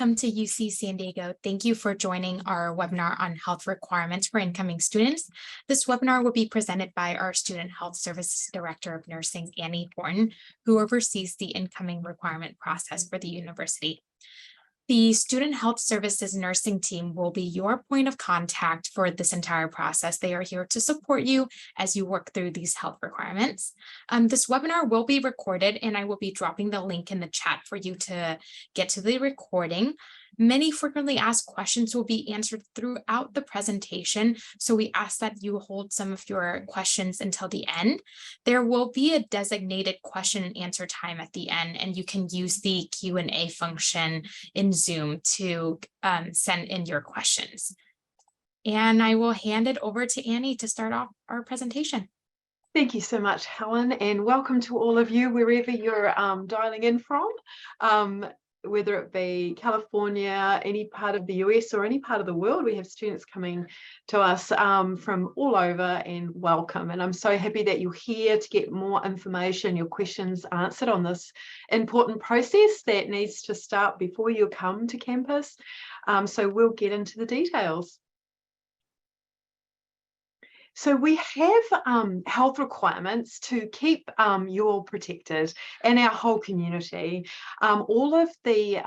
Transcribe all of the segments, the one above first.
Welcome to UC San Diego. Thank you for joining our webinar on health requirements for incoming students. This webinar will be presented by our Student Health Services Director of Nursing, Annie Horton, who oversees the incoming requirement process for the university. The Student Health Services nursing team will be your point of contact for this entire process. They are here to support you as you work through these health requirements. This webinar will be recorded, and I will be dropping the link in the chat for you to get to the recording. Many frequently asked questions will be answered throughout the presentation, so we ask that you hold some of your questions until the end. There will be a designated question and answer time at the end, and you can use the Q&A function in Zoom to send in your questions. And I will hand it over to Annie to start off our presentation. Thank you so much, Helen, and welcome to all of you wherever you're dialing in from. Whether it be California, any part of the US or any part of the world, we have students coming to us from all over, and welcome. And I'm so happy that you're here to get more information, your questions answered on this important process that needs to start before you come to campus. So we'll get into the details. So we have health requirements to keep you all protected and our whole community. All of the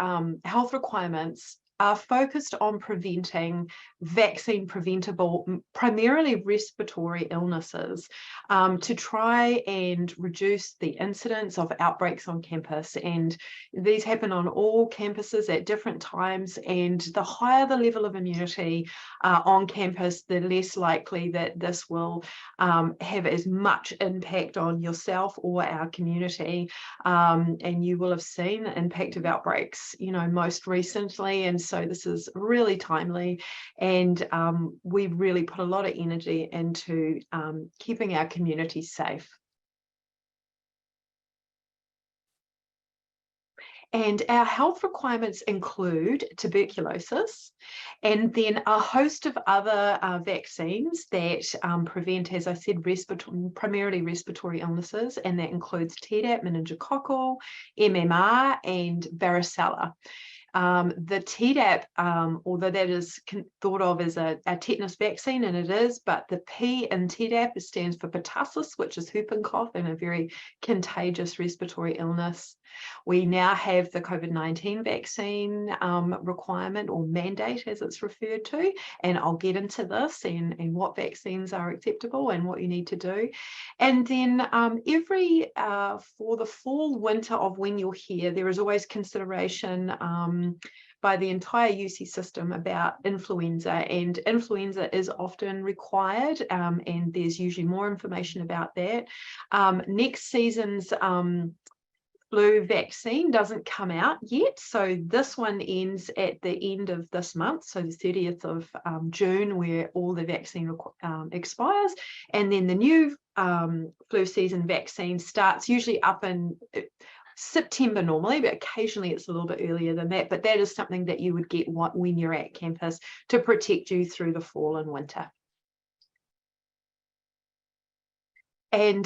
health requirements are focused on preventing vaccine preventable, primarily respiratory illnesses, to try and reduce the incidence of outbreaks on campus. And these happen on all campuses at different times, and the higher the level of immunity on campus, the less likely that this will have as much impact on yourself or our community. And you will have seen the impact of outbreaks, most recently, and so this is really timely, and we really put a lot of energy into keeping our community safe. And our health requirements include tuberculosis, and then a host of other vaccines that prevent, as I said, primarily respiratory illnesses, and that includes Tdap, meningococcal, MMR, and varicella. The Tdap, although that is thought of as a tetanus vaccine, and it is, but the P in Tdap stands for pertussis, which is whooping cough and a very contagious respiratory illness. We now have the COVID-19 vaccine requirement, or mandate as it's referred to, and I'll get into this and what vaccines are acceptable and what you need to do. And then for the fall, winter of when you're here, there is always consideration by the entire UC system about influenza, and influenza is often required, and there's usually more information about that. Next season's flu vaccine doesn't come out yet, so this one ends at the end of this month, so the 30th of June, where all the vaccine expires, and then the new flu season vaccine starts usually up in September normally, but occasionally it's a little bit earlier than that. But that is something that you would get when you're at campus to protect you through the fall and winter. And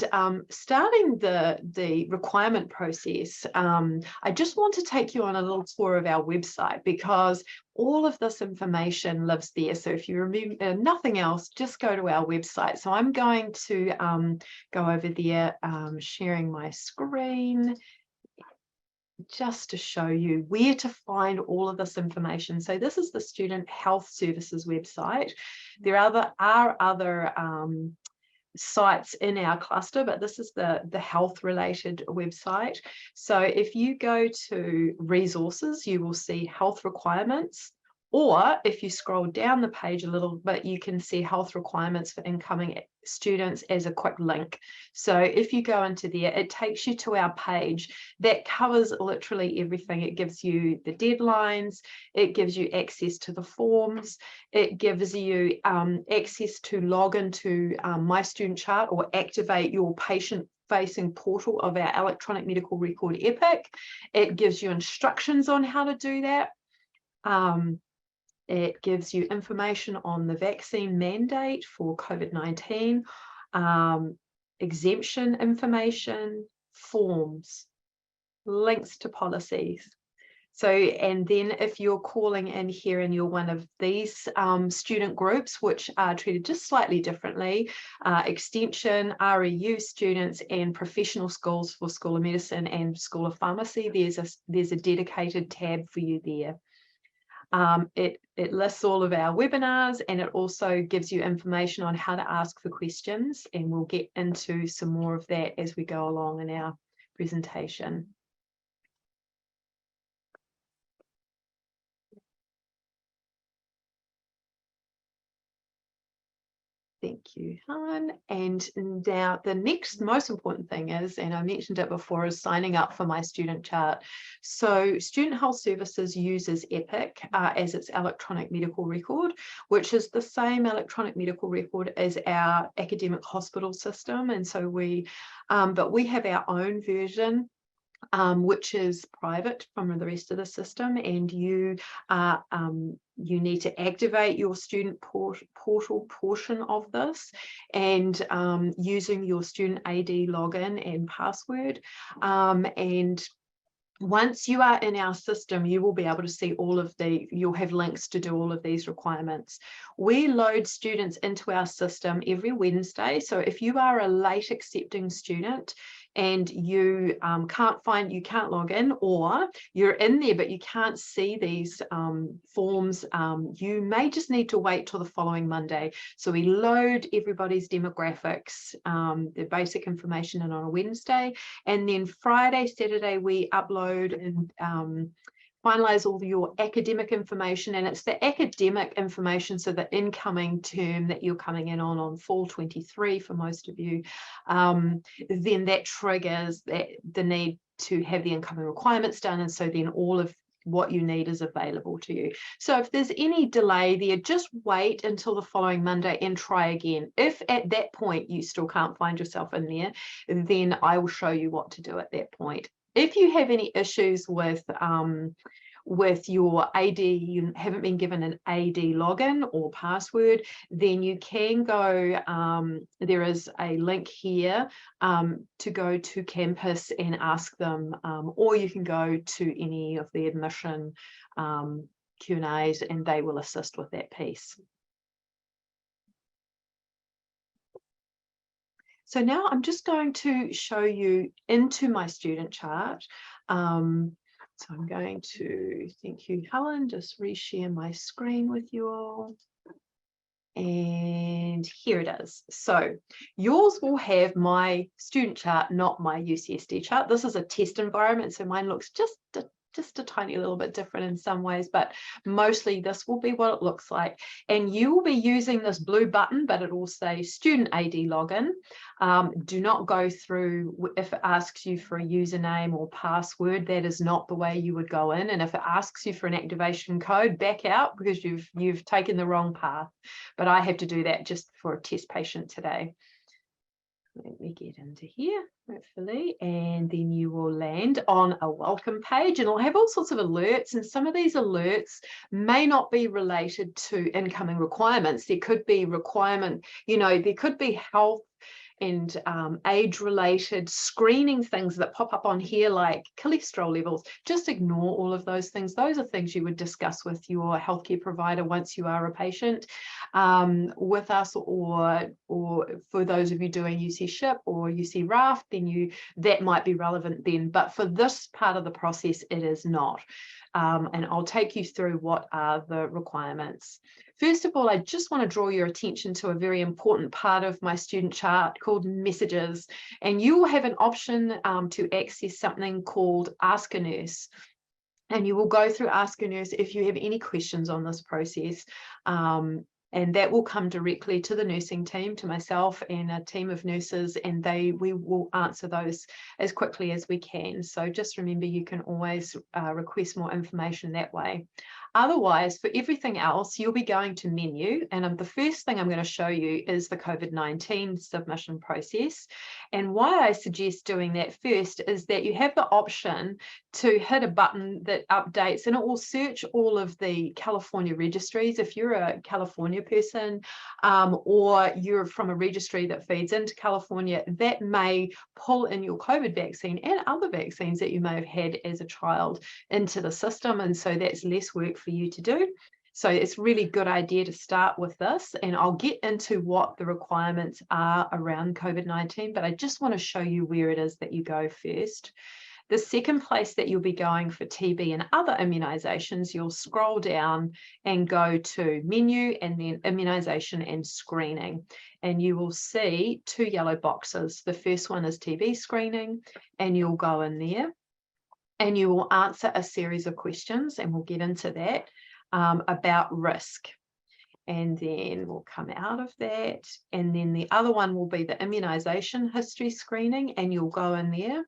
starting the requirement process, I just want to take you on a little tour of our website, because all of this information lives there. So if you remember nothing else, just go to our website. So I'm going to go over there, sharing my screen, just to show you where to find all of this information. So this is the Student Health Services website. There are other sites in our cluster, but this is the health related website. So if you go to resources, you will see health requirements, or if you scroll down the page a little bit, you can see health requirements for incoming students as a quick link. So if you go into there, it takes you to our page that covers literally everything. It gives you the deadlines, it gives you access to the forms, it gives you access to log into MyStudentChart or activate your patient-facing portal of our electronic medical record Epic. It gives you instructions on how to do that. It gives you information on the vaccine mandate for COVID-19, exemption information, forms, links to policies. So, and then if you're calling in here and you're one of these student groups, which are treated just slightly differently, Extension, REU students, and professional schools for School of Medicine and School of Pharmacy, there's a dedicated tab for you there. It lists all of our webinars, and it also gives you information on how to ask for questions, and we'll get into some more of that as we go along in our presentation. Thank you, Helen. And now the next most important thing is, and I mentioned it before, is signing up for MyStudentChart. So Student Health Services uses Epic as its electronic medical record, which is the same electronic medical record as our academic hospital system. And so but we have our own version, which is private from the rest of the system, and you need to activate your student portal portion of this, and using your student AD login and password, and once you are in our system, you will be able to see you'll have links to do all of these requirements. We load students into our system every Wednesday. So if you are a late accepting student and you can't log in, or you're in there but you can't see these forms, you may just need to wait till the following Monday. So we load everybody's demographics, the basic information in on a Wednesday, and then Friday, Saturday we upload and finalize all your academic information. And it's the academic information, so the incoming term that you're coming in on fall 23 for most of you, then that triggers the need to have the incoming requirements done, and so then all of what you need is available to you. So if there's any delay there, just wait until the following Monday and try again. If at that point you still can't find yourself in there, then I will show you what to do at that point. If you have any issues with your AD, you haven't been given an AD login or password, then you can go, there is a link here to go to campus and ask them, or you can go to any of the admission Q&As and they will assist with that piece. So now I'm just going to show you into MyStudentChart. So I'm going to, thank you, Helen, just reshare my screen with you all. And here it is. So yours will have MyStudentChart, not my UCSD chart. This is a test environment, so mine looks just a tiny little bit different in some ways, but mostly this will be what it looks like. And you will be using this blue button, but it will say Student AD Login. Do not go through, if it asks you for a username or password, that is not the way you would go in. And if it asks you for an activation code, back out, because you've taken the wrong path. But I have to do that just for a test patient today. Let me get into here, hopefully, and then you will land on a welcome page, and it'll have all sorts of alerts, and some of these alerts may not be related to incoming requirements. There could be there could be health and age-related screening things that pop up on here, like cholesterol levels. Just ignore all of those things. Those are things you would discuss with your healthcare provider once you are a patient with us, or for those of you doing UC SHIP or UC RAFT, then that might be relevant then. But for this part of the process, it is not. And I'll take you through what are the requirements. First of all, I just want to draw your attention to a very important part of MyStudentChart called Messages. And you will have an option to access something called Ask a Nurse. And you will go through Ask a Nurse if you have any questions on this process. And that will come directly to the nursing team, to myself and a team of nurses, and we will answer those as quickly as we can. So just remember, you can always request more information that way. Otherwise, for everything else, you'll be going to menu. And the first thing I'm going to show you is the COVID-19 submission process. And why I suggest doing that first is that you have the option to hit a button that updates, and it will search all of the California registries. If you're a California person or you're from a registry that feeds into California, that may pull in your COVID vaccine and other vaccines that you may have had as a child into the system. And so that's less work for you to do. So it's a really good idea to start with this, and I'll get into what the requirements are around COVID-19, but I just want to show you where it is that you go first. The second place that you'll be going for TB and other immunizations, you'll scroll down and go to menu and then immunization and screening. And you will see two yellow boxes. The first one is TB screening, and you'll go in there and you will answer a series of questions, and we'll get into that, about risk. And then we'll come out of that. And then the other one will be the immunization history screening, and you'll go in there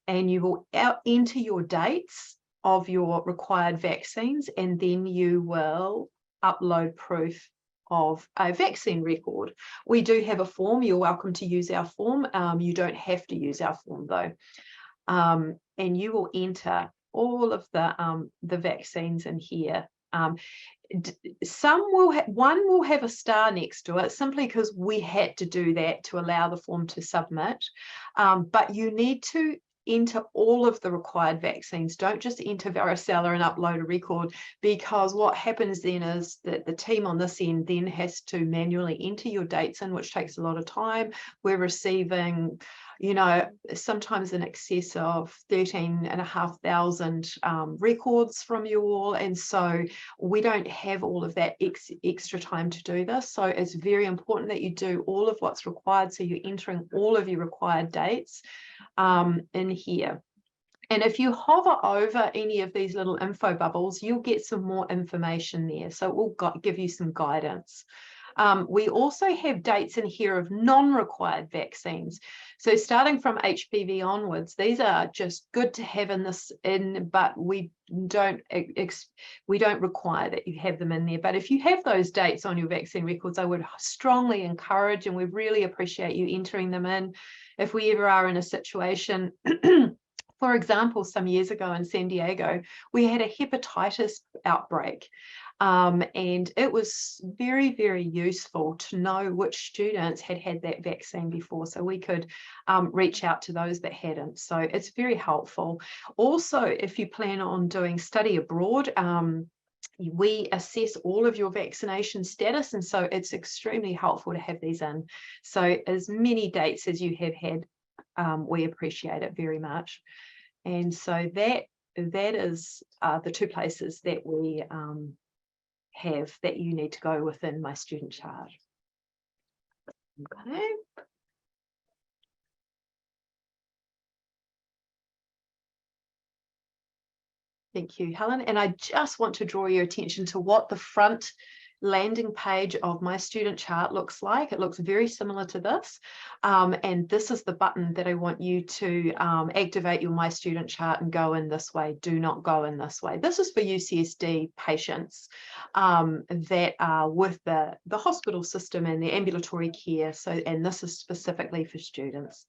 and you will enter your dates of your required vaccines, and then you will upload proof of a vaccine record. We do have a form. You're welcome to use our form. You don't have to use our form though. And you will enter all of the vaccines in here. One will have a star next to it simply because we had to do that to allow the form to submit. But you need to enter all of the required vaccines. Don't just enter varicella and upload a record, because what happens then is that the team on this end then has to manually enter your dates in, which takes a lot of time. We're receiving, you know, sometimes in excess of 13,500 records from you all. And so we don't have all of that extra time to do this. So it's very important that you do all of what's required. So you're entering all of your required dates in here. And if you hover over any of these little info bubbles, you'll get some more information there. So it will give you some guidance. We also have dates in here of non-required vaccines. So starting from HPV onwards, these are just good to have but we don't require that you have them in there. But if you have those dates on your vaccine records, I would strongly encourage, and we really appreciate you entering them in if we ever are in a situation. For example, some years ago in San Diego, we had a hepatitis outbreak. And it was very, very useful to know which students had had that vaccine before, so we could reach out to those that hadn't. So it's very helpful. Also, if you plan on doing study abroad, we assess all of your vaccination status, and so it's extremely helpful to have these in. So as many dates as you have had, we appreciate it very much. And so that is the two places that we have that you need to go within MyStudentChart. Okay. Thank you, Helen. And I just want to draw your attention to what the front landing page of MyStudentChart looks like. It looks very similar to this. And this is the button that I want you to activate your MyStudentChart and go in this way. Do not go in this way. This is for UCSD patients that are with the hospital system and the ambulatory care. So, and this is specifically for students.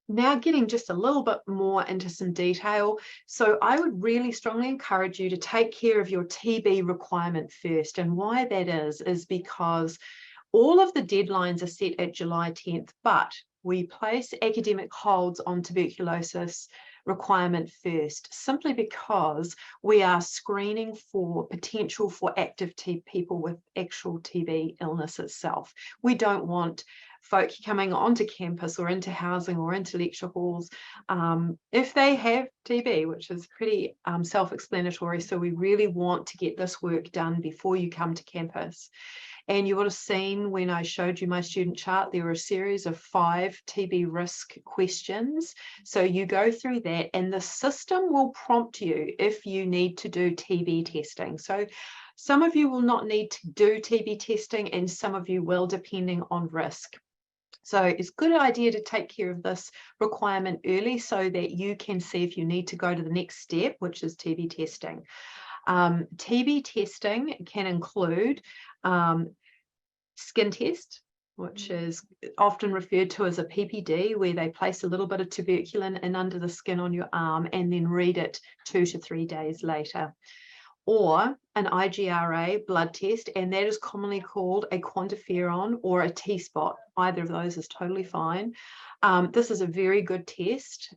Now getting just a little bit more into some detail. So I would really strongly encourage you to take care of your TB requirement first. And why that is because all of the deadlines are set at July 10th, but we place academic holds on tuberculosis requirement first, simply because we are screening for potential for active people with actual TB illness itself. We don't want folk coming onto campus or into housing or into lecture halls if they have TB, which is pretty self-explanatory. So we really want to get this work done before you come to campus. And you would have seen when I showed you MyStudentChart, there were a series of 5 TB risk questions. So you go through that and the system will prompt you if you need to do TB testing. So some of you will not need to do TB testing and some of you will, depending on risk. So it's a good idea to take care of this requirement early so that you can see if you need to go to the next step, which is TB testing. TB testing can include skin test, which is often referred to as a PPD, where they place a little bit of tuberculin in under the skin on your arm and then read it 2 to 3 days later. Or an IGRA blood test, and that is commonly called a quantiferon or a T-spot. Either of those is totally fine. This is a very good test.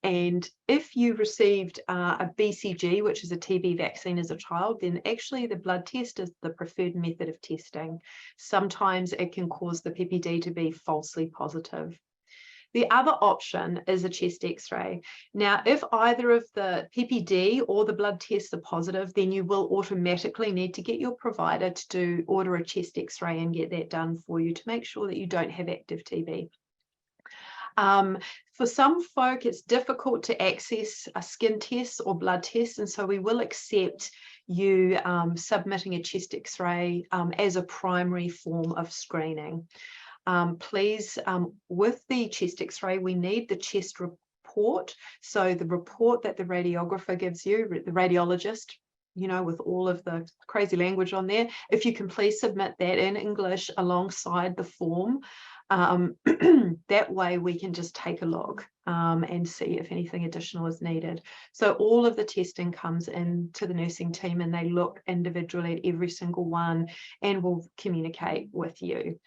And if you received a BCG, which is a TB vaccine as a child, then actually the blood test is the preferred method of testing. Sometimes it can cause the PPD to be falsely positive. The other option is a chest x-ray. Now, if either of the PPD or the blood tests are positive, then you will automatically need to get your provider to order a chest x-ray and get that done for you to make sure that you don't have active TB. For some folk, it's difficult to access a skin test or blood test, and so we will accept you submitting a chest x-ray as a primary form of screening. Please, with the chest x-ray, we need the chest report. So the report that the radiographer gives you, the radiologist, you know, with all of the crazy language on there, if you can please submit that in English alongside the form. That way we can just take a look and see if anything additional is needed. So all of the testing comes in to the nursing team, and they look individually at every single one and will communicate with you.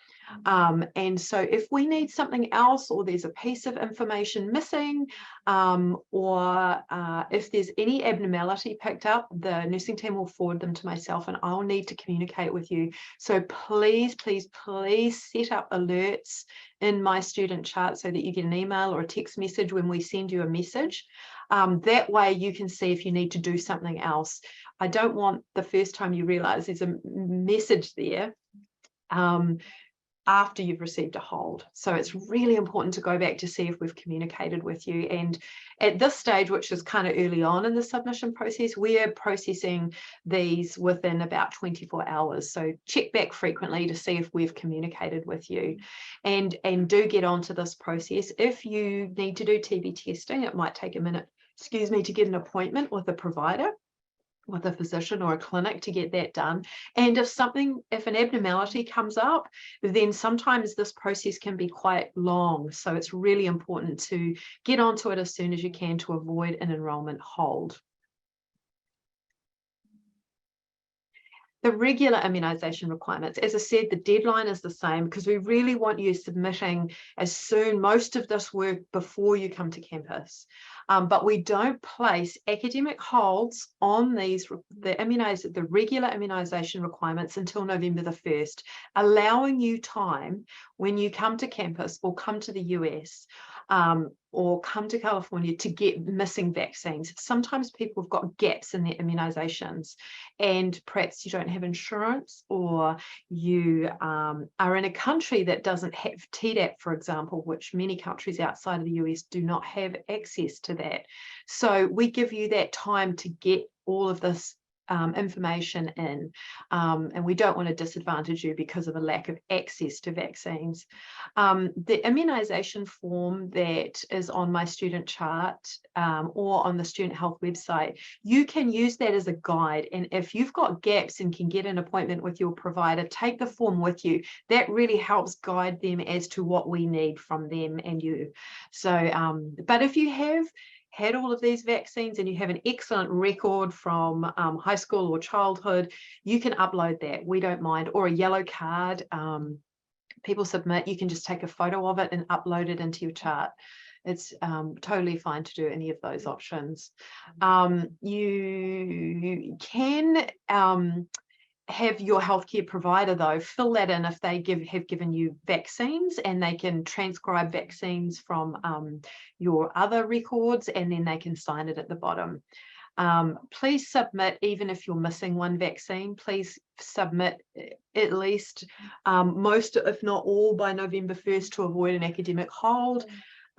And so if we need something else, or there's a piece of information missing, or if there's any abnormality picked up, the nursing team will forward them to myself, and I'll need to communicate with you. So please, please, please set up alerts in MyStudentChart so that you get an email or a text message when we send you a message. That way you can see if you need to do something else. I don't want the first time you realize there's a message there after you've received a hold. So it's really important to go back to see if we've communicated with you. And at this stage, which is kind of early on in the submission process, we're processing these within about 24 hours. So check back frequently to see if we've communicated with you, and do get onto this process. If you need to do TB testing, it might take a minute, excuse me, to get an appointment with a provider, with a physician or a clinic to get that done. And if an abnormality comes up, then sometimes this process can be quite long. So it's really important to get onto it as soon as you can to avoid an enrollment hold. The regular immunization requirements, as I said, the deadline is the same because we really want you submitting as soon, most of this work before you come to campus. But we don't place academic holds on the regular immunization requirements until November the 1st, allowing you time when you come to campus or come to the US or come to California to get missing vaccines. Sometimes people have got gaps in their immunizations, and perhaps you don't have insurance, or you are in a country that doesn't have Tdap, for example, which many countries outside of the US do not have access to that. So we give you that time to get all of this information in, and we don't want to disadvantage you because of a lack of access to vaccines. The immunization form that is on MyStudentChart or on the Student Health website, you can use that as a guide, and if you've got gaps and can get an appointment with your provider, take the form with you. That really helps guide them as to what we need from them and you. So but if you have had all of these vaccines and you have an excellent record from high school or childhood, you can upload that. We don't mind. Or a yellow card people submit, you can just take a photo of it and upload it into your chart. It's totally fine to do any of those options. You can have your healthcare provider, though, fill that in if they have given you vaccines, and they can transcribe vaccines from your other records, and then they can sign it at the bottom. Please submit, even if you're missing one vaccine, please submit at least most, if not all, by November 1st to avoid an academic hold.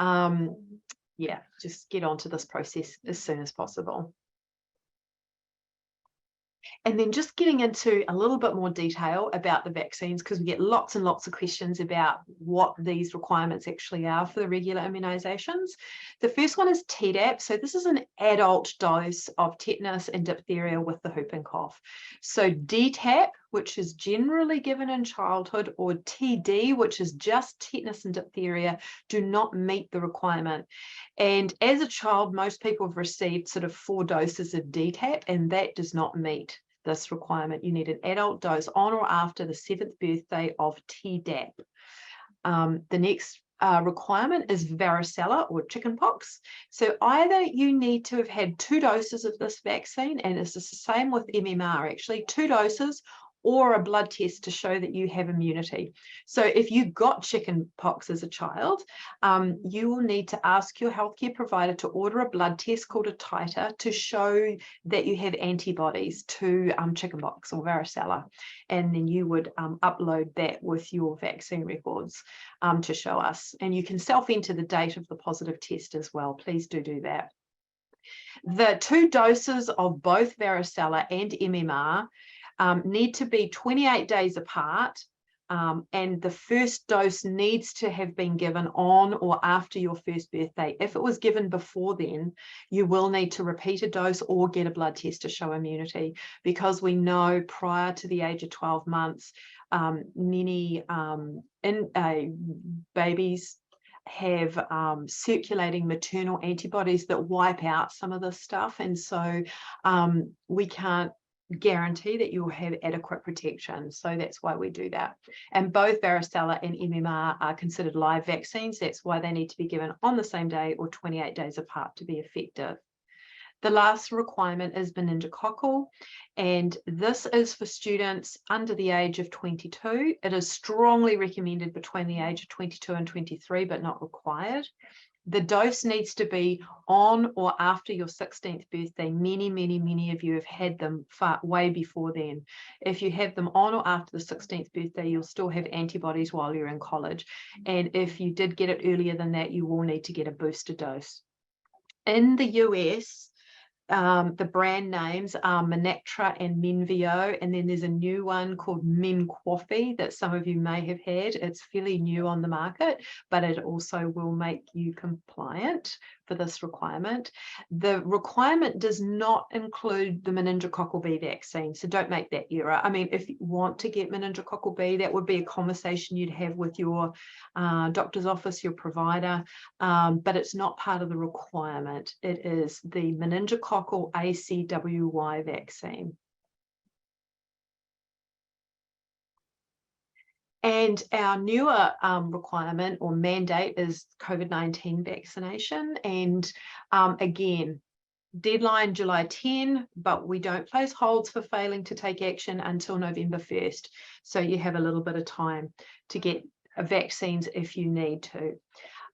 Yeah, just get onto this process as soon as possible. And then just getting into a little bit more detail about the vaccines, because we get lots and lots of questions about what these requirements actually are for the regular immunizations. The first one is Tdap. So this is an adult dose of tetanus and diphtheria with the whooping cough. So DTaP, which is generally given in childhood, or TD, which is just tetanus and diphtheria, do not meet the requirement. And as a child, most people have received sort of 4 doses of DTaP, and that does not meet this requirement. You need an adult dose on or after the 7th birthday of Tdap. The next requirement is varicella or chickenpox. So either you need to have had 2 doses of this vaccine, and it's the same with MMR actually, 2 doses, or a blood test to show that you have immunity. So if you got chickenpox as a child, you will need to ask your healthcare provider to order a blood test called a titer to show that you have antibodies to chickenpox or varicella. And then you would upload that with your vaccine records to show us. And you can self-enter the date of the positive test as well. Please do that. The 2 doses of both varicella and MMR need to be 28 days apart, and the first dose needs to have been given on or after your 1st birthday. If it was given before then, you will need to repeat a dose or get a blood test to show immunity, because we know prior to the age of 12 months, many babies have circulating maternal antibodies that wipe out some of this stuff, and so we can't guarantee that you'll have adequate protection. So that's why we do that. And both varicella and MMR are considered live vaccines. That's why they need to be given on the same day or 28 days apart to be effective. The last requirement is meningococcal, and this is for students under the age of 22. It is strongly recommended between the age of 22 and 23, but not required. The dose needs to be on or after your 16th birthday. Many of you have had them way before then. If you have them on or after the 16th birthday, you'll still have antibodies while you're in college. And if you did get it earlier than that, you will need to get a booster dose. In the US, the brand names are Menactra and Menveo, and then there's a new one called Menquafi that some of you may have had. It's fairly new on the market, but it also will make you compliant for this requirement. The requirement does not include the meningococcal B vaccine, so don't make that error. I mean, if you want to get meningococcal B, that would be a conversation you'd have with your doctor's office, your provider, but it's not part of the requirement. It is the meningococcal ACWY vaccine. And our newer requirement or mandate is COVID-19 vaccination. And again, deadline July 10, but we don't place holds for failing to take action until November 1st. So you have a little bit of time to get vaccines if you need to.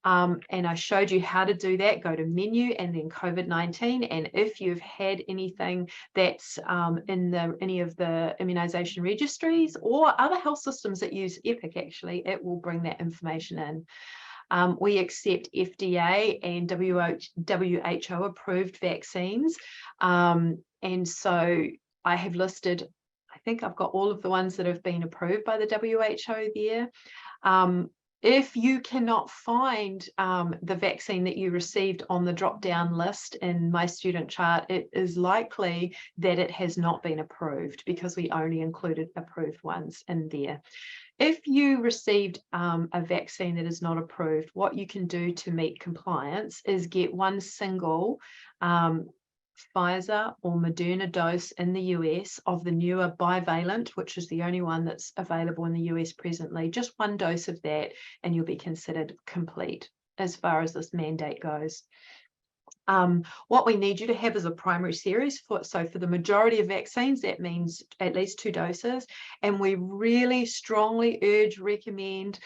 And I showed you how to do that. Go to menu and then COVID-19. And if you've had anything that's in any of the immunization registries or other health systems that use EPIC, actually, it will bring that information in. We accept FDA and WHO approved vaccines. And so I have listed, I think I've got all of the ones that have been approved by the WHO there. If you cannot find the vaccine that you received on the drop-down list in MyStudentChart, it is likely that it has not been approved, because we only included approved ones in there. If you received a vaccine that is not approved, what you can do to meet compliance is get one single Pfizer or Moderna dose in the US of the newer bivalent, which is the only one that's available in the US presently. Just one dose of that and you'll be considered complete as far as this mandate goes. What we need you to have is a primary series. So for the majority of vaccines, that means at least 2 doses. And we really strongly recommend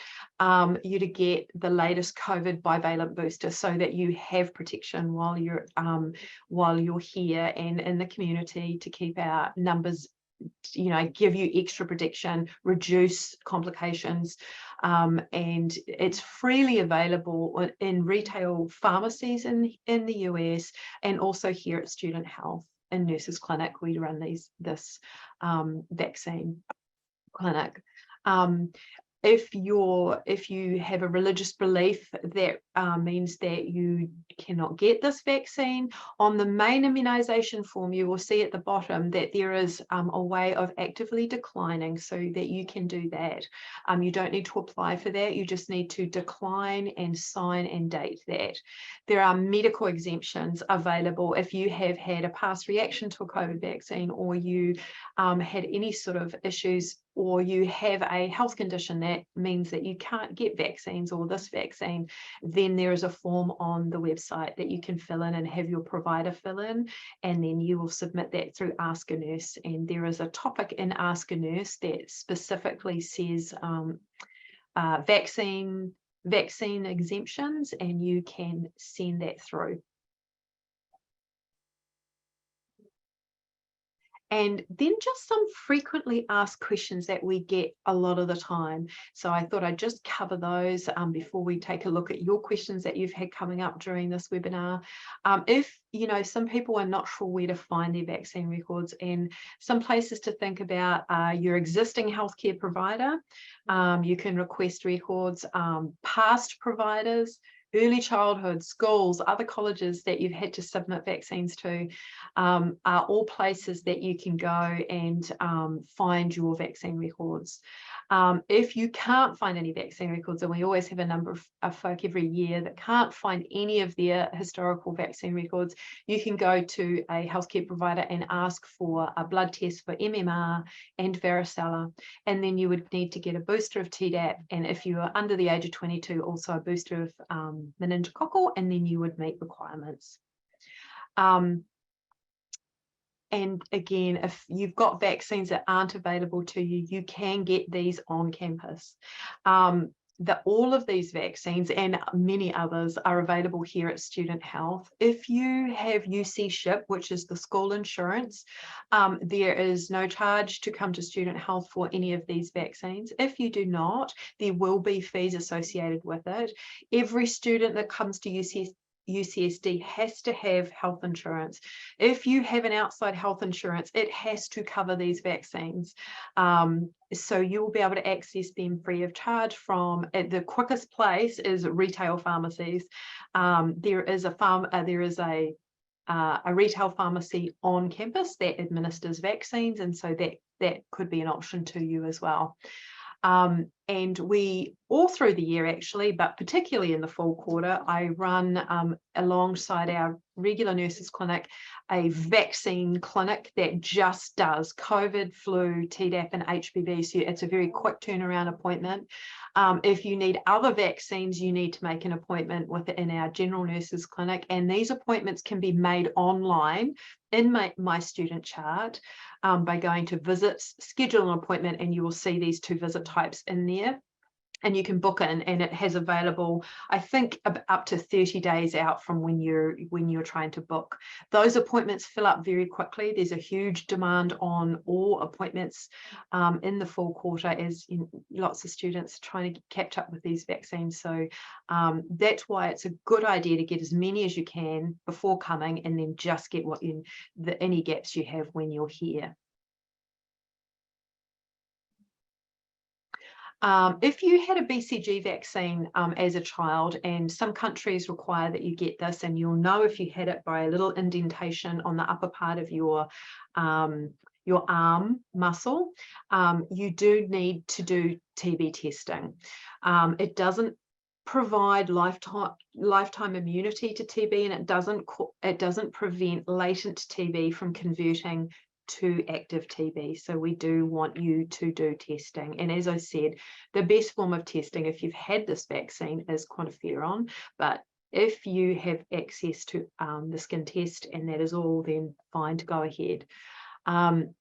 you to get the latest COVID bivalent booster so that you have protection while you're here and in the community, to keep our numbers, give you extra protection, reduce complications, and it's freely available in retail pharmacies in the US and also here at Student Health. in Nurses Clinic, we run this vaccine clinic. If you have a religious belief, that means that you cannot get this vaccine. On the main immunization form, you will see at the bottom that there is a way of actively declining, so that you can do that. You don't need to apply for that. You just need to decline and sign and date that. There are medical exemptions available if you have had a past reaction to a COVID vaccine, or you had any sort of issues, or you have a health condition that means that you can't get vaccines or this vaccine. Then there is a form on the website that you can fill in and have your provider fill in, and then you will submit that through Ask a Nurse. And there is a topic in Ask a Nurse that specifically says vaccine exemptions, and you can send that through. And then just some frequently asked questions that we get a lot of the time. So I thought I'd just cover those before we take a look at your questions that you've had coming up during this webinar. If, some people are not sure where to find their vaccine records, and some places to think about are your existing healthcare provider. You can request records, past providers, early childhood, schools, other colleges that you've had to submit vaccines to, are all places that you can go and find your vaccine records. If you can't find any vaccine records, and we always have a number of folk every year that can't find any of their historical vaccine records, you can go to a healthcare provider and ask for a blood test for MMR and varicella, and then you would need to get a booster of Tdap, and if you are under the age of 22, also a booster of meningococcal, and then you would meet requirements. And again, if you've got vaccines that aren't available to you, you can get these on campus. All of these vaccines and many others are available here at Student Health. If you have UC SHIP, which is the school insurance, there is no charge to come to Student Health for any of these vaccines. If you do not, there will be fees associated with it. Every student that comes to UCSD has to have health insurance. If you have an outside health insurance, it has to cover these vaccines. So you will be able to access them free of charge from, the quickest place is retail pharmacies. There is a retail pharmacy on campus that administers vaccines, and so that could be an option to you as well. And we, all through the year actually, but particularly in the fall quarter, I run alongside our regular nurses clinic, a vaccine clinic that just does COVID, flu, Tdap and HPV. So it's a very quick turnaround appointment. If you need other vaccines, you need to make an appointment within our general nurses clinic, and these appointments can be made online in MyStudentChart by going to visits, schedule an appointment, and you will see these two visit types in there. And you can book in, and it has available, I think, up to 30 days out from when you're trying to book. Those appointments fill up very quickly. There's a huge demand on all appointments in the fall quarter, as lots of students are trying to catch up with these vaccines. So that's why it's a good idea to get as many as you can before coming, and then just get any gaps you have when you're here. If you had a BCG vaccine as a child, and some countries require that you get this, and you'll know if you had it by a little indentation on the upper part of your arm muscle, you do need to do TB testing. It doesn't provide lifetime immunity to TB, and it doesn't prevent latent TB from converting to active TB. So we do want you to do testing. And as I said, the best form of testing if you've had this vaccine is quantiferon, but if you have access to the skin test and that is all, then fine to go ahead.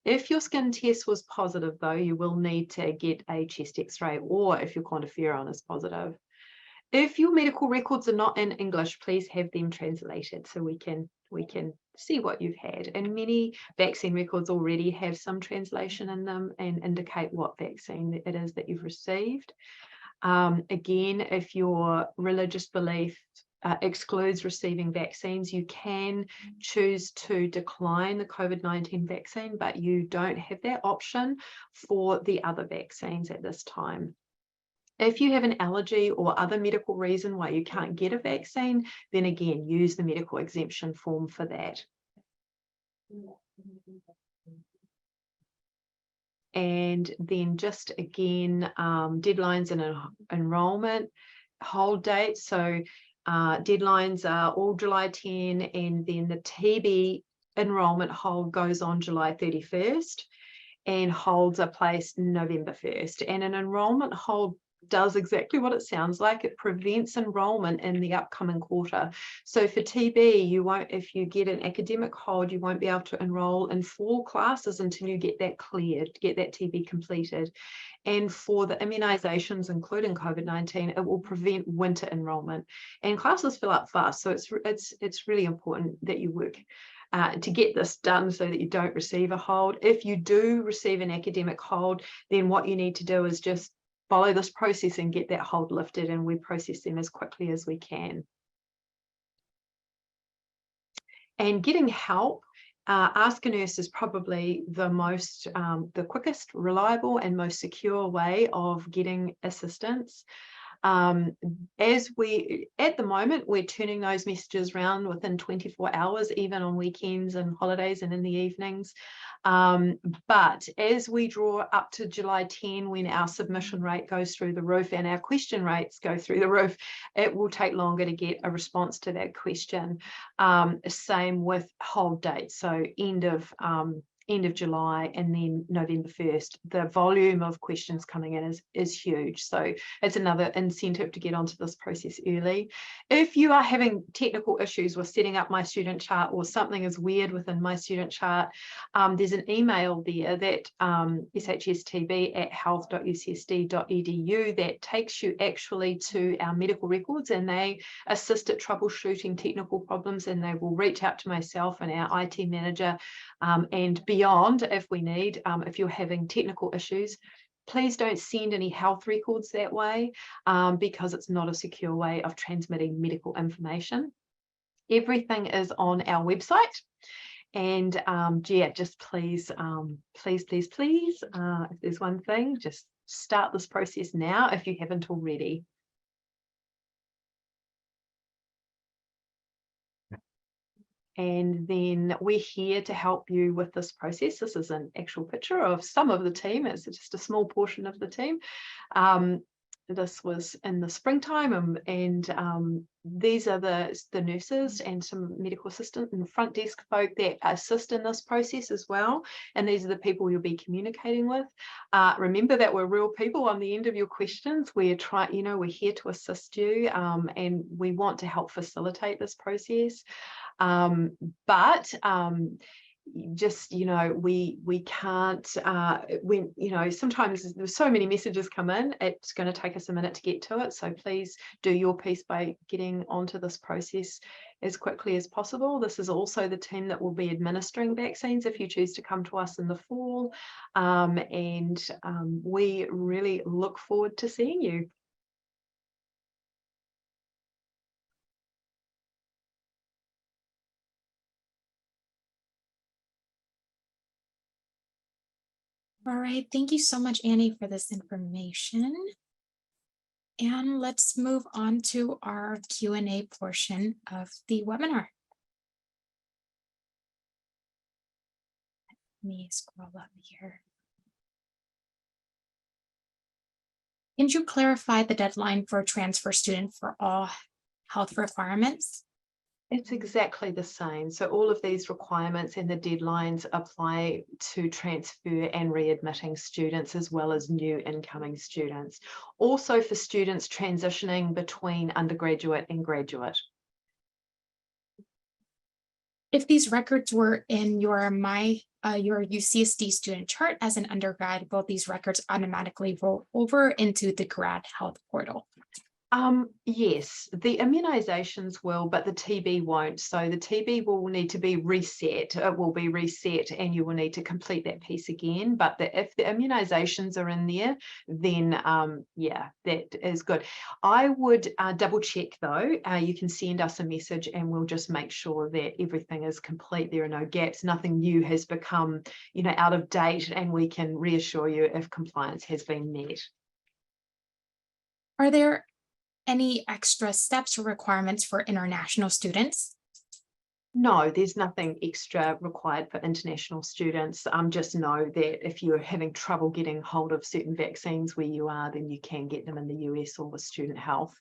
If your skin test was positive though, you will need to get a chest x-ray, or if your quantiferon is positive. If your medical records are not in English, please have them translated so we can see what you've had. And many vaccine records already have some translation in them and indicate what vaccine it is that you've received. Again, if your religious belief excludes receiving vaccines. You can choose to decline the COVID-19 vaccine, but you don't have that option for the other vaccines at this time. If you have an allergy or other medical reason why you can't get a vaccine, then again, use the medical exemption form for that. And then just again, deadlines and enrollment, hold dates. So deadlines are all July 10, and then the TB enrollment hold goes on July 31st, and holds are placed November 1st. And an enrollment hold does exactly what it sounds like. It prevents enrollment in the upcoming quarter. So for TB, you won't, if you get an academic hold, you won't be able to enroll in fall classes until you get that cleared, get that TB completed. And for the immunizations, including COVID-19, it will prevent winter enrollment. And classes fill up fast, so it's really important that you work to get this done so that you don't receive a hold. If you do receive an academic hold, then what you need to do is just follow this process and get that hold lifted, and we process them as quickly as we can. And getting help, Ask a Nurse is probably the quickest, reliable, and most secure way of getting assistance. At the moment, we're turning those messages around within 24 hours, even on weekends and holidays and in the evenings. But as we draw up to July 10, when our submission rate goes through the roof and our question rates go through the roof, it will take longer to get a response to that question. Same with hold dates, so end of July and then November 1st. The volume of questions coming in is huge. So it's another incentive to get onto this process early. If you are having technical issues with setting up MyStudentChart, or something is weird within MyStudentChart, there's an email there that shstb@health.ucsd.edu that takes you actually to our medical records, and they assist at troubleshooting technical problems, and they will reach out to myself and our IT manager and beyond if we need. If you're having technical issues, please don't send any health records that way, because it's not a secure way of transmitting medical information. Everything is on our website, and yeah, just please, if there's one thing, just start this process now if you haven't already. And then we're here to help you with this process. This is an actual picture of some of the team. It's just a small portion of the team. This was in the springtime, and these are the nurses and some medical assistant and front desk folk that assist in this process as well. And these are the people you'll be communicating with. Remember that we're real people on the end of your questions. We're here to assist you, and we want to help facilitate this process. Just, we can't, sometimes there's so many messages come in, it's going to take us a minute to get to it. So please do your piece by getting onto this process as quickly as possible. This is also the team that will be administering vaccines if you choose to come to us in the fall. We really look forward to seeing you. All right, thank you so much, Annie, for this information. And let's move on to our Q&A portion of the webinar. Let me scroll up here. Can you clarify the deadline for a transfer student for all health requirements? It's exactly the same. So all of these requirements and the deadlines apply to transfer and readmitting students, as well as new incoming students. Also for students transitioning between undergraduate and graduate. If these records were in your UCSD student chart as an undergrad, will these records automatically roll over into the grad health portal? Yes, the immunizations will, but the TB won't. So the TB will need to be reset. It will be reset and you will need to complete that piece again. But if the immunizations are in there, then yeah, that is good. I would double check though. You can send us a message and we'll just make sure that everything is complete. There are no gaps, nothing new has become, out of date, and we can reassure you if compliance has been met. Are there any extra steps or requirements for international students? No, there's nothing extra required for international students. Just know that if you're having trouble getting hold of certain vaccines where you are, then you can get them in the US or with student health.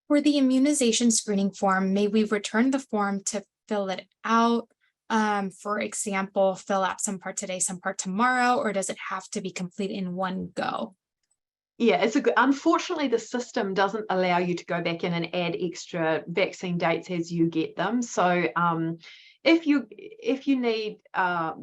For the immunization screening form, may we return the form to fill it out? For example, fill out some part today, some part tomorrow, or does it have to be complete in one go? Yeah, it's unfortunately, the system doesn't allow you to go back in and add extra vaccine dates as you get them. So if you need a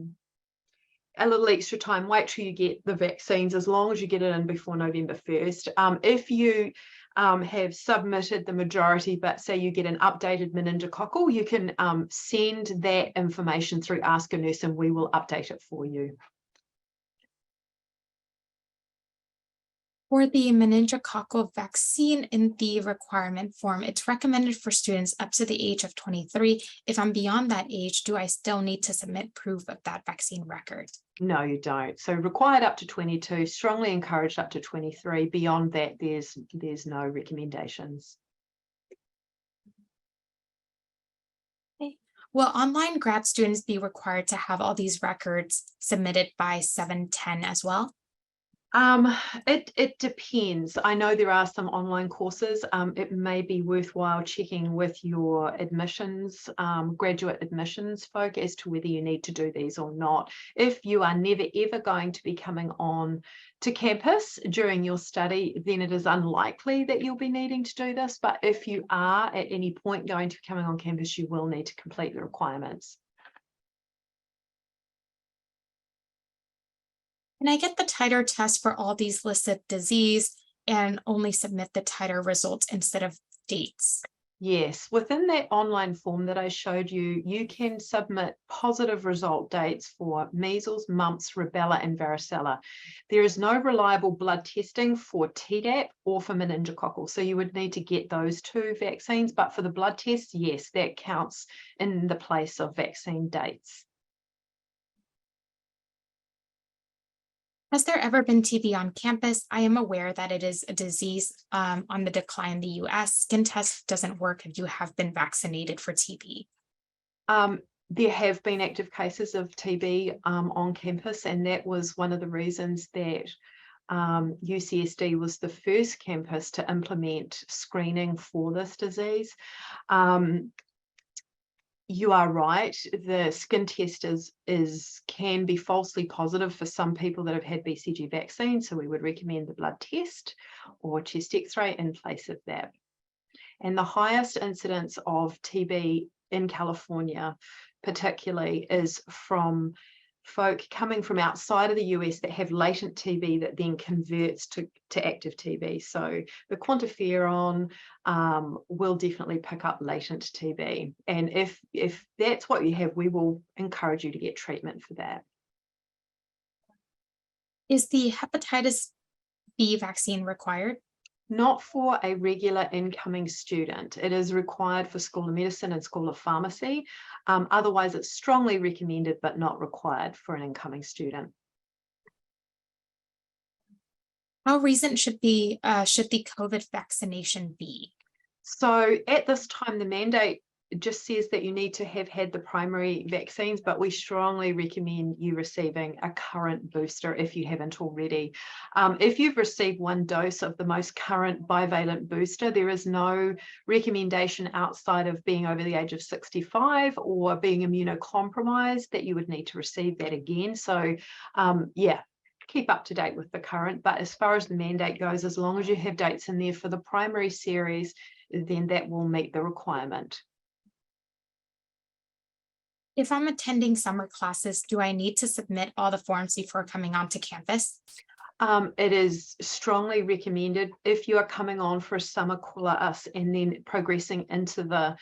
little extra time, wait till you get the vaccines, as long as you get it in before November 1st. If you have submitted the majority, but say you get an updated meningococcal, you can send that information through Ask a Nurse and we will update it for you. For the meningococcal vaccine in the requirement form, it's recommended for students up to the age of 23. If I'm beyond that age, do I still need to submit proof of that vaccine record? No, you don't. So required up to 22, strongly encouraged up to 23. Beyond that, there's no recommendations. Okay. Will online grad students be required to have all these records submitted by 7/10 as well? It depends. I know there are some online courses. It may be worthwhile checking with your admissions, graduate admissions folk as to whether you need to do these or not. If you are never ever going to be coming on to campus during your study, then it is unlikely that you'll be needing to do this. But if you are at any point going to be coming on campus, you will need to complete the requirements. Can I get the titer test for all these listed disease and only submit the titer results instead of dates? Yes, within that online form that I showed you, you can submit positive result dates for measles, mumps, rubella, and varicella. There is no reliable blood testing for Tdap or for meningococcal, so you would need to get those two vaccines. But for the blood tests, yes, that counts in the place of vaccine dates. Has there ever been TB on campus? I am aware that it is a disease on the decline in the US. Skin test doesn't work if you have been vaccinated for TB. There have been active cases of TB on campus, and that was one of the reasons that UCSD was the first campus to implement screening for this disease. You are right. The skin test can be falsely positive for some people that have had BCG vaccine. So we would recommend the blood test or chest X-ray in place of that. And the highest incidence of TB in California, particularly, is from folk coming from outside of the US that have latent TB that then converts to active TB. So the quantiferon will definitely pick up latent TB. And if that's what you have, we will encourage you to get treatment for that. Is the hepatitis B vaccine required? Not for a regular incoming student. It is required for School of Medicine and School of Pharmacy. Otherwise, it's strongly recommended, but not required for an incoming student. How recent should the COVID vaccination be? So at this time, the mandate just says that you need to have had the primary vaccines, but we strongly recommend you receiving a current booster if you haven't already. If you've received one dose of the most current bivalent booster, there is no recommendation outside of being over the age of 65 or being immunocompromised that you would need to receive that again. So yeah, keep up to date with the current, but as far as the mandate goes, as long as you have dates in there for the primary series, then that will meet the requirement. If I'm attending summer classes, do I need to submit all the forms before coming onto campus? It is strongly recommended if you are coming on for a summer class and then progressing into the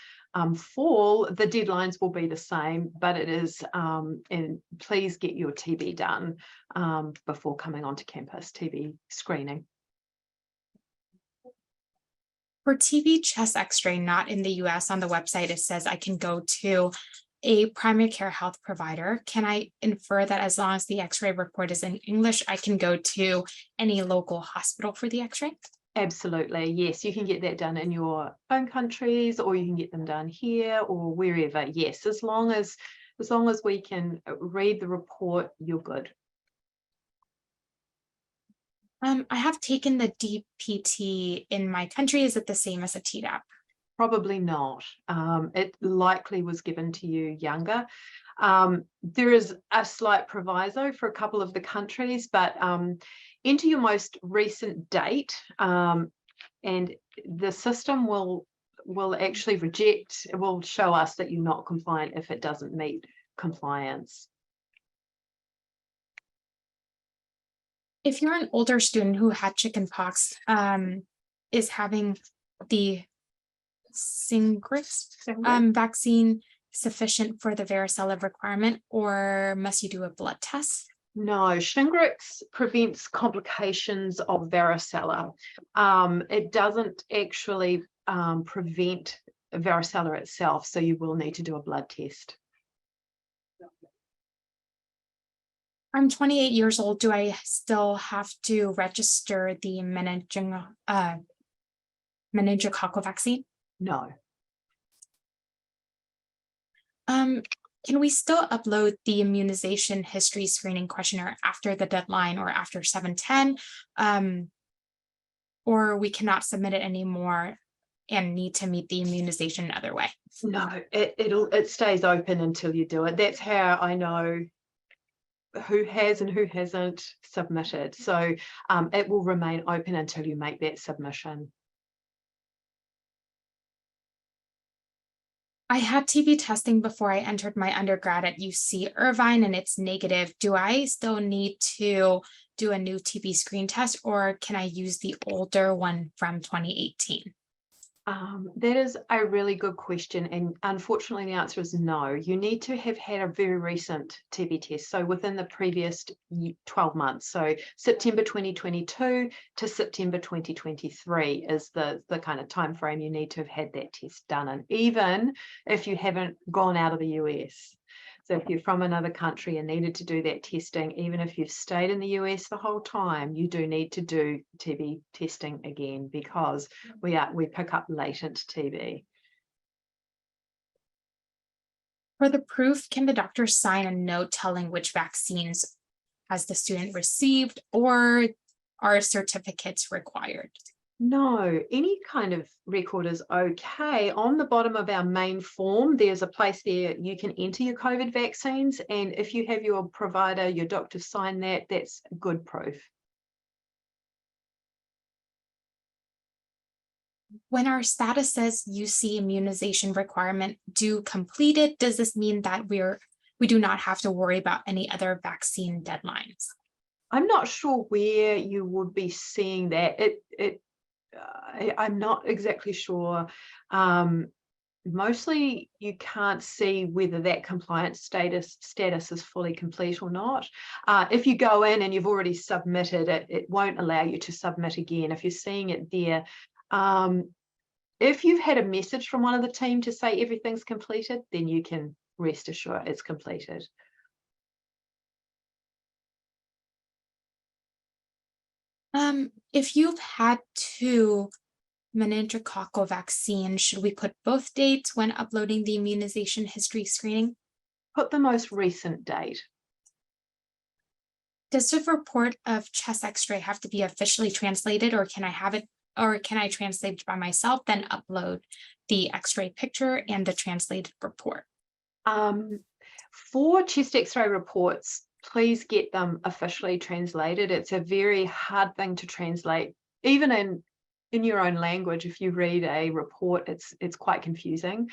fall, the deadlines will be the same, but it is, and please get your TB done before coming onto campus, TB screening. For TB chest x-ray not in the US, on the website, it says I can go to a primary care health provider. Can I infer that as long as the x-ray report is in English, I can go to any local hospital for the x-ray? Absolutely, yes, you can get that done in your own countries, or you can get them done here or wherever. Yes, as long as we can read the report, you're good. I have taken the DPT in my country. Is it the same as a TDAP? Probably not. It likely was given to you younger. There is a slight proviso for a couple of the countries, but enter your most recent date, and the system will actually reject, it will show us that you're not compliant if it doesn't meet compliance. If you're an older student who had chickenpox, is having the Shingrix vaccine sufficient for the varicella requirement, or must you do a blood test? No, Shingrix prevents complications of varicella. It doesn't actually prevent varicella itself, so you will need to do a blood test. I'm 28 years old. Do I still have to register the meningococcal vaccine? No. Can we still upload the immunization history screening questionnaire after the deadline or after 7:10? Or we cannot submit it anymore and need to meet the immunization another way? No, it stays open until you do it. That's how I know who has and who hasn't submitted. So it will remain open until you make that submission. I had TB testing before I entered my undergrad at UC Irvine and it's negative. Do I still need to do a new TB screen test, or can I use the older one from 2018? That is a really good question, and unfortunately the answer is no. You need to have had a very recent TB test, so within the previous 12 months. So September 2022 to September 2023 is the kind of time frame you need to have had that test done, and even if you haven't gone out of the US. So if you're from another country and needed to do that testing, even if you've stayed in the US the whole time, you do need to do TB testing again, because we pick up latent TB. For the proof, can the doctor sign a note telling which vaccines has the student received, or are certificates required? No, any kind of record is okay. On the bottom of our main form, there's a place there you can enter your COVID vaccines. And if you have your provider, your doctor sign that, that's good proof. When our status says UC immunization requirement due completed, does this mean that we do not have to worry about any other vaccine deadlines? I'm not sure where you would be seeing that. I'm not exactly sure. Mostly you can't see whether that compliance status is fully complete or not. If you go in and you've already submitted it, it won't allow you to submit again. If you're seeing it there, if you've had a message from one of the team to say everything's completed, then you can rest assured it's completed. If you've had 2 meningococcal vaccines, should we put both dates when uploading the immunization history screening? Put the most recent date. Does the report of chest x-ray have to be officially translated, or can I have it, or can I translate it by myself, then upload the x-ray picture and the translated report? For chest x-ray reports, please get them officially translated. It's a very hard thing to translate, even in in your own language, if you read a report, it's quite confusing.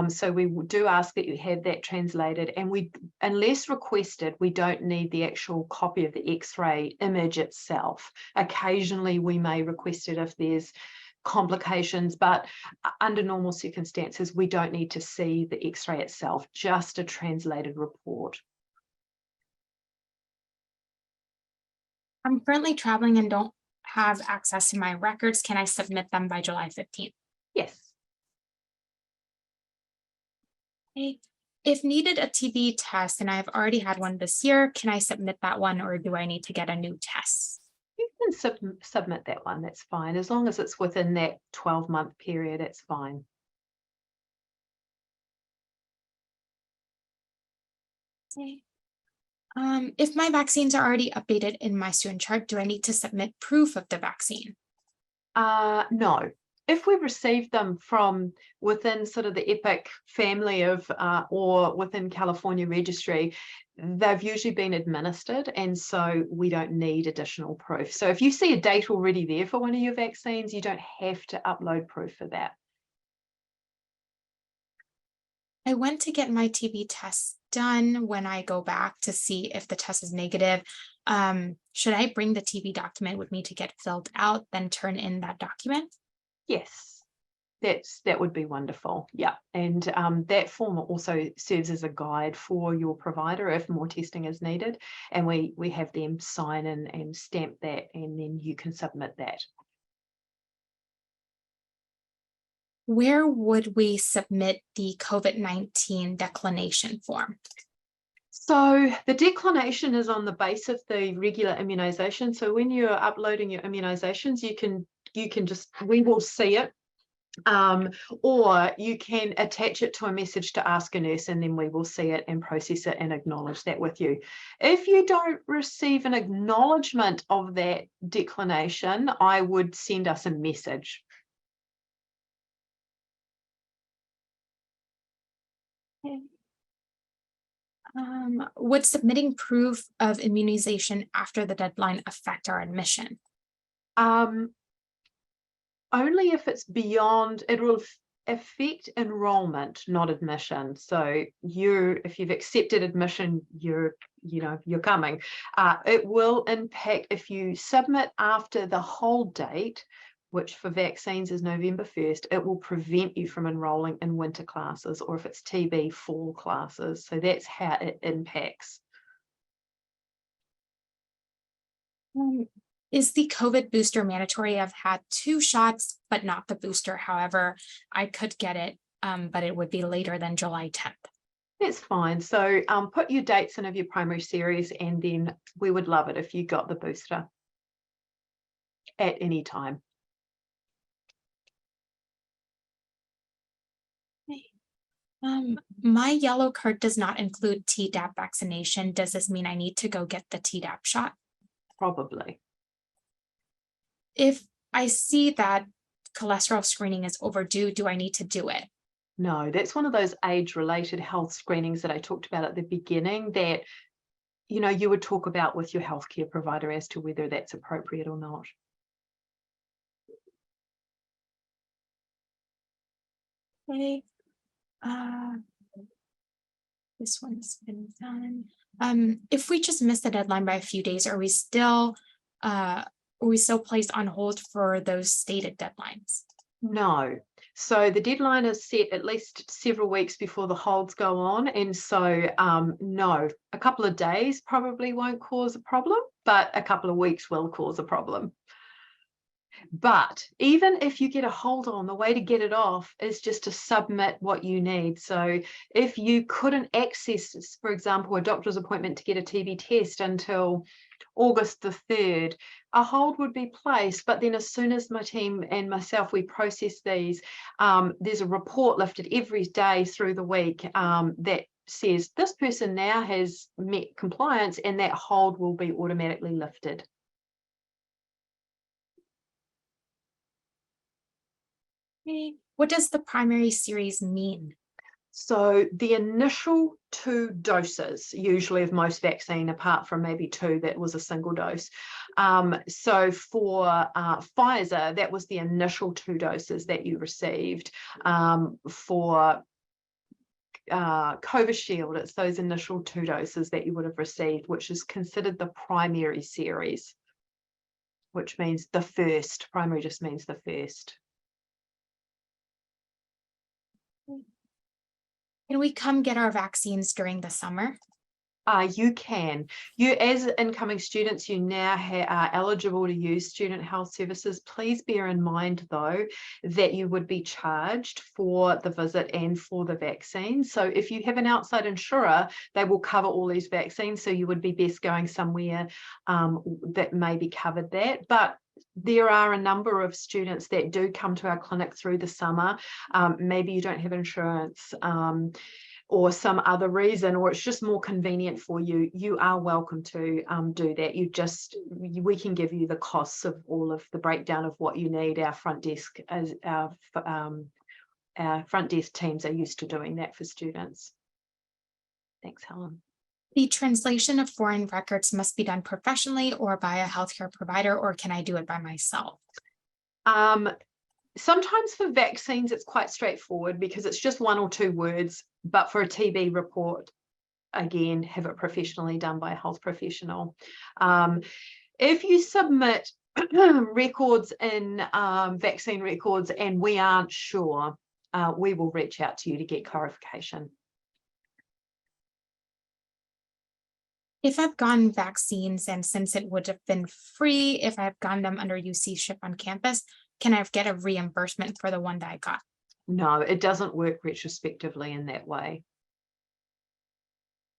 So we do ask that you have that translated, and unless requested, we don't need the actual copy of the X-ray image itself. Occasionally we may request it if there's complications, but under normal circumstances, we don't need to see the X-ray itself, just a translated report. I'm currently traveling and don't have access to my records. Can I submit them by July 15th? Yes. Okay. If needed a TB test and I've already had one this year, can I submit that one, or do I need to get a new test? You can submit that one, that's fine. As long as it's within that 12-month period, it's fine. Okay. If my vaccines are already updated in MyStudentChart, do I need to submit proof of the vaccine? No. If we've received them from within sort of the EPIC family of, or within California registry, they've usually been administered, and so we don't need additional proof. So if you see a date already there for one of your vaccines, you don't have to upload proof for that. I went to get my TB test done. When I go back to see if the test is negative, should I bring the TB document with me to get filled out, then turn in that document? Yes, that would be wonderful. Yeah, and that form also serves as a guide for your provider if more testing is needed, and we have them sign in and stamp that, and then you can submit that. Where would we submit the COVID-19 declination form? So the declination is on the base of the regular immunization. So when you're uploading your immunizations, you can just, we will see it, or you can attach it to a message to ask a nurse, and then we will see it and process it and acknowledge that with you. If you don't receive an acknowledgement of that declination, I would send us a message. Okay. Would submitting proof of immunization after the deadline affect our admission? Only if it's beyond, it will affect enrollment, not admission. So if you've accepted admission, you're coming. It will impact if you submit after the hold date, which for vaccines is November 1st, it will prevent you from enrolling in winter classes, or if it's TB, fall classes. So that's how it impacts. Is the COVID booster mandatory? I've had 2 shots, but not the booster. However, I could get it, but it would be later than July 10th. That's fine. So put your dates in of your primary series, and then we would love it if you got the booster at any time. My yellow card does not include Tdap vaccination. Does this mean I need to go get the Tdap shot? Probably. If I see that cholesterol screening is overdue, do I need to do it? No, that's one of those age-related health screenings that I talked about at the beginning that, you would talk about with your healthcare provider as to whether that's appropriate or not. Okay. This one's been done. If we just miss the deadline by a few days, are we still placed on hold for those stated deadlines? No. So the deadline is set at least several weeks before the holds go on. And so no, a couple of days probably won't cause a problem, but a couple of weeks will cause a problem. But even if you get a hold on, the way to get it off is just to submit what you need. So if you couldn't access, for example, a doctor's appointment to get a TB test until August the 3rd, a hold would be placed. But then as soon as my team and myself, we process these, there's a report lifted every day through the week that says this person now has met compliance, and that hold will be automatically lifted. What does the primary series mean? So the initial 2 doses, usually of most vaccine, apart from maybe 2 that was a single dose. So for Pfizer, that was the initial 2 doses that you received. For Covishield, it's those initial 2 doses that you would have received, which is considered the primary series, which means the first. Primary just means the first. Can we come get our vaccines during the summer? You can. You, as incoming students, you now are eligible to use student health services. Please bear in mind, though, that you would be charged for the visit and for the vaccine. So if you have an outside insurer, they will cover all these vaccines. So you would be best going somewhere that maybe covered that. But there are a number of students that do come to our clinic through the summer. Maybe you don't have insurance, or some other reason, or it's just more convenient for you, you are welcome to do that. We can give you the costs of all of the breakdown of what you need. Our front desk, as our front desk teams are used to doing that for students. Thanks, Helen. The translation of foreign records must be done professionally or by a healthcare provider, or can I do it by myself? Sometimes for vaccines, it's quite straightforward because it's just 1 or 2 words. But for a TB report, again, have it professionally done by a health professional. If you submit records in vaccine records and we aren't sure, we will reach out to you to get clarification. If I've gotten vaccines, and since it would have been free if I've gotten them under UC Ship on campus, can I get a reimbursement for the one that I got? No, it doesn't work retrospectively in that way.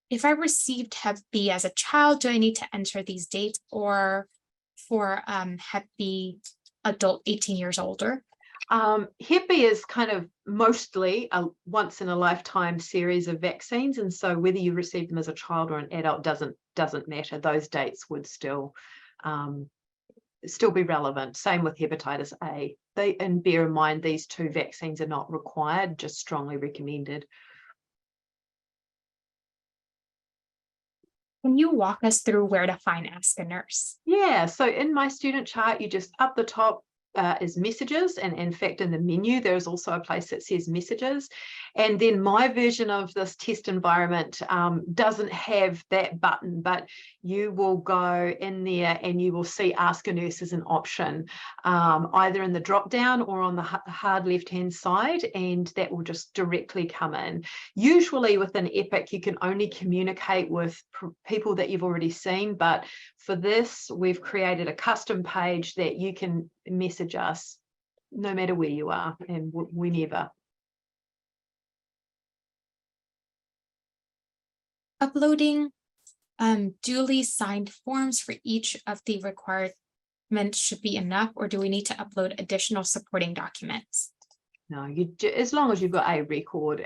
If I received Hep B as a child, do I need to enter these dates, or for Hep B adult 18 years older? Hep B is kind of mostly a once in a lifetime series of vaccines, and so whether you receive them as a child or an adult doesn't matter. Those dates would still be relevant. Same with hepatitis A. And bear in mind, these 2 vaccines are not required, just strongly recommended. Can you walk us through where to find Ask a Nurse? Yeah, so in MyStudentChart, you just up the top is messages, and in fact in the menu there's also a place that says messages, and then my version of this test environment doesn't have that button, but you will go in there and you will see Ask a Nurse as an option, either in the drop down or on the hard left hand side, and that will just directly come in. Usually within Epic you can only communicate with people that you've already seen, but for this we've created a custom page that you can message us no matter where you are and whenever. Uploading duly signed forms for each of the requirements should be enough, or do we need to upload additional supporting documents? No, as long as you've got a record.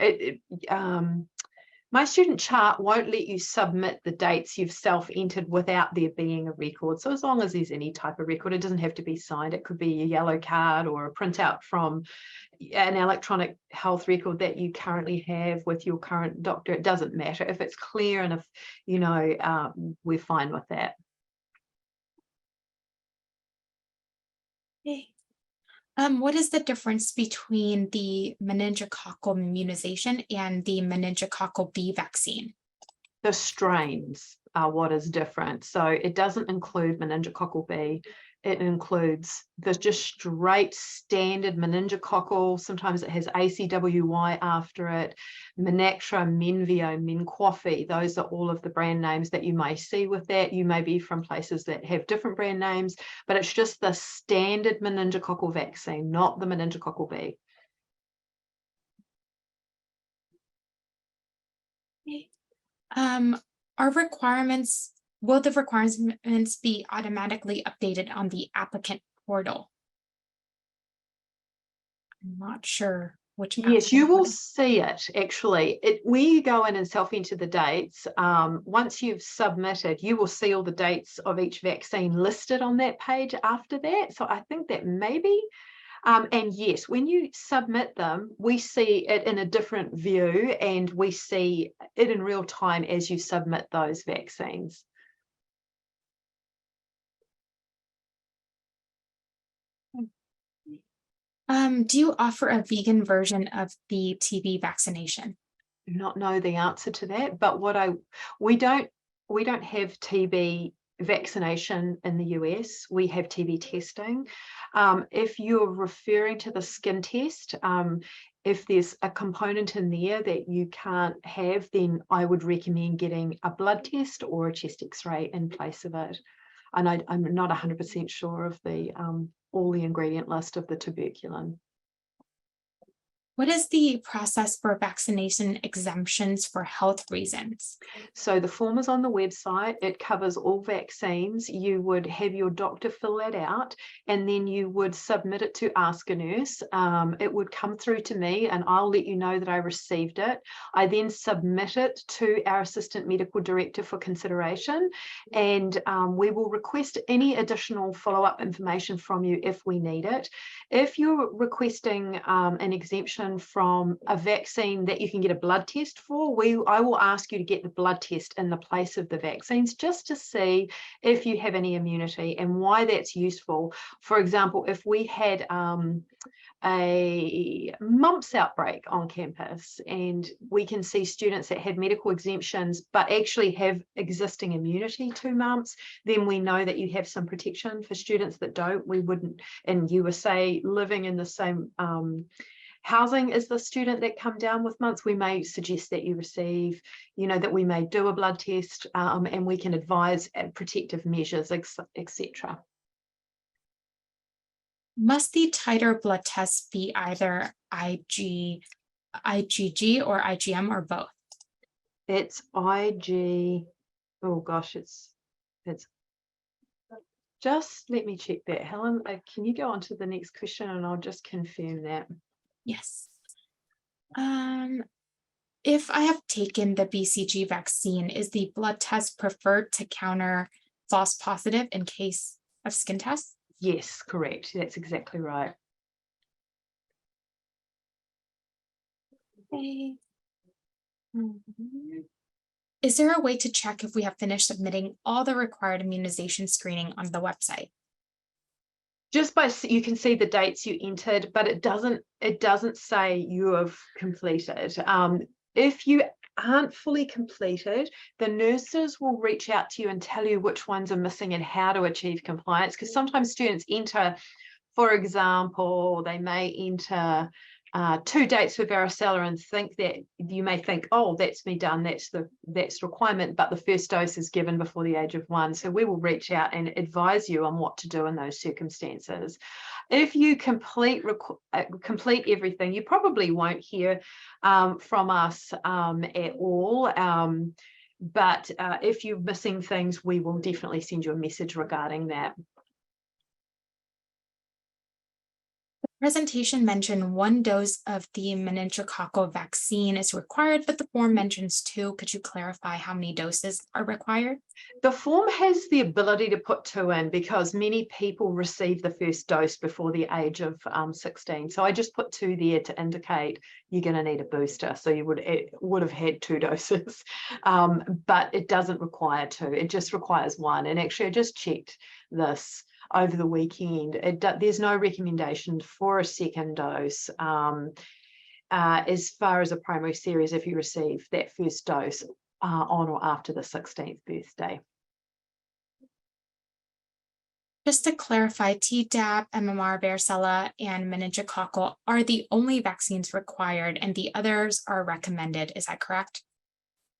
MyStudentChart won't let you submit the dates you've self-entered without there being a record. So as long as there's any type of record, it doesn't have to be signed. It could be a yellow card or a printout from an electronic health record that you currently have with your current doctor. It doesn't matter. If it's clear and if, you know, we're fine with that. Okay. What is the difference between the meningococcal immunization and the meningococcal B vaccine? The strains are what is different. So it doesn't include meningococcal B. It includes the just straight standard meningococcal. Sometimes it has ACWY after it. Menactra, Menveo, Menquafi. Those are all of the brand names that you may see with that. You may be from places that have different brand names, but it's just the standard meningococcal vaccine, not the meningococcal B. Will the requirements be automatically updated on the applicant portal? I'm not sure which. Yes, you will see it actually. Where you go in and self-enter the dates, once you've submitted, you will see all the dates of each vaccine listed on that page after that. So I think that maybe And yes, when you submit them, we see it in a different view, and we see it in real time as you submit those vaccines. Do you offer a vegan version of the TB vaccination? Do not know the answer to that, but we don't have TB vaccination in the US. We have TB testing. If you're referring to the skin test, if there's a component in there that you can't have, then I would recommend getting a blood test or a chest X-ray in place of it. And I'm not 100% sure of the all the ingredient list of the tuberculin. What is the process for vaccination exemptions for health reasons? So the form is on the website. It covers all vaccines. You would have your doctor fill that out, and then you would submit it to Ask a Nurse. It would come through to me, and I'll let you know that I received it. I then submit it to our Assistant Medical Director for consideration, and we will request any additional follow-up information from you if we need it. If you're requesting an exemption from a vaccine that you can get a blood test for, I will ask you to get the blood test in the place of the vaccines, just to see if you have any immunity and why that's useful. For example, if we had a mumps outbreak on campus, and we can see students that have medical exemptions but actually have existing immunity to mumps, then we know that you have some protection. For students that don't, we wouldn't. And you were, say, living in the same housing as the student that come down with mumps, we may suggest that you receive, that we may do a blood test, and we can advise protective measures, etc. Must the titer blood test be either IgG or IgM or both? It's IG. Oh gosh, it's just, let me check that. Helen, can you go on to the next question, and I'll just confirm that. Yes. If I have taken the BCG vaccine, is the blood test preferred to counter false positive in case of skin tests? Yes, correct. That's exactly right. Okay. Is there a way to check if we have finished submitting all the required immunization screening on the website? Just by, you can see the dates you entered, but it doesn't say you have completed. If you aren't fully completed, the nurses will reach out to you and tell you which ones are missing and how to achieve compliance, because sometimes students enter, for example, they may enter 2 dates for varicella and think that, you may think, oh, that's me done, that's the requirement, but the first dose is given before the age of 1. So we will reach out and advise you on what to do in those circumstances. If you complete everything, you probably won't hear from us at all. But if you're missing things, we will definitely send you a message regarding that. Presentation mentioned 1 dose of the meningococcal vaccine is required, but the form mentions 2. Could you clarify how many doses are required? The form has the ability to put 2 in because many people receive the first dose before the age of 16. So I just put 2 there to indicate you're going to need a booster. So you would have had 2 doses, but it doesn't require 2. It just requires 1. And actually, I just checked this over the weekend. There's no recommendation for a second dose as far as a primary series if you receive that first dose on or after the 16th birthday. Just to clarify, Tdap, MMR, varicella, and meningococcal are the only vaccines required, and the others are recommended. Is that correct?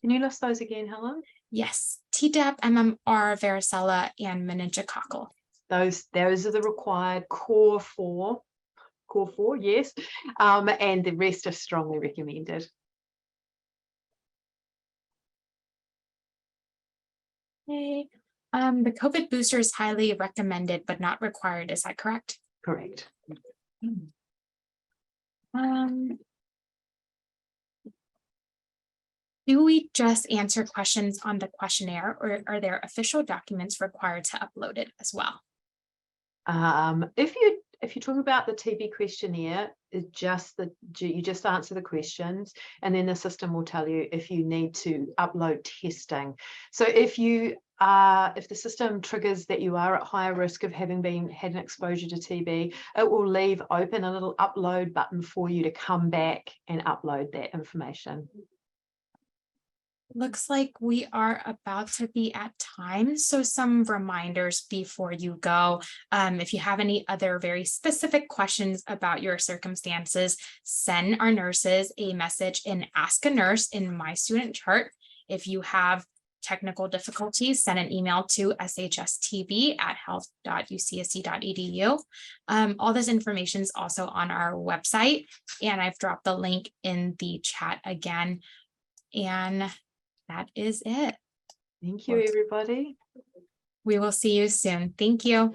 Can you list those again, Helen? Yes, Tdap, MMR, varicella, and meningococcal. Those are the required core four, yes, and the rest are strongly recommended. Okay. The COVID booster is highly recommended but not required. Is that correct? Correct. Do we just answer questions on the questionnaire, or are there official documents required to upload it as well? if you're talking about the TB questionnaire, it's just you just answer the questions, and then the system will tell you if you need to upload testing. So if the system triggers that you are at higher risk of having had an exposure to TB, it will leave open a little upload button for you to come back and upload that information. Looks like we are about to be at time. So some reminders before you go. If you have any other very specific questions about your circumstances, send our nurses a message in Ask a Nurse in MyStudentChart. If you have technical difficulties, send an email to shstv@health.ucsc.edu. All this information is also on our website, and I've dropped the link in the chat again. And that is it. Thank you, everybody. We will see you soon. Thank you.